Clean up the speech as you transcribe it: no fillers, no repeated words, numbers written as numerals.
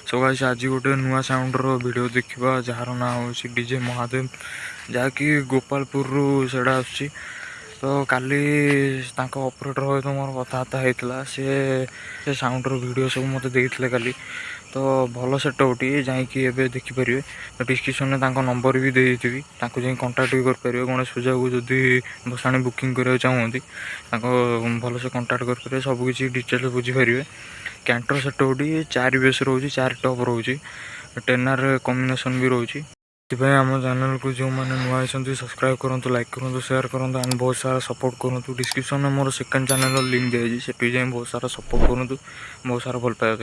So guys आज गोटे नुआ साउंडर video देखा जार ना हूँ डीजे महादेव जहाँकि गोपालपुर सेटा आसुची। तो काली ऑपरेटर सहित मोर कथबार्ता होता से साउंडर वीडियो सब मत देते काली। तो भल सेटअपटी जाकि देखिपारे डिस्क्रिप्शन में नंबर भी देदेवी जाए कंटाक्ट भी करेंगे। गणेश पूजा को जदि भसाणी बुकिंग कराया चाहती भल से कंटाक्ट करेंगे सबकि डिटेल्स बुझीपारे। कैंटर सेटअपटी 4 बेस रोचे 4 टप रोचे टेनर कॉम्बिनेशन भी रोचे। आम चैनल को जो मैंने नुआ सब्सक्राइब करूँ लाइक करूँ शेयर करूँ एंड बहुत सारा सपोर्ट करूँ। डिस्क्रिप्शन में मोर सेकंड चैनल लिंक दिखाई से जाए बहुत सारा सपोर्ट करूँ बहुत सारा भल पाए।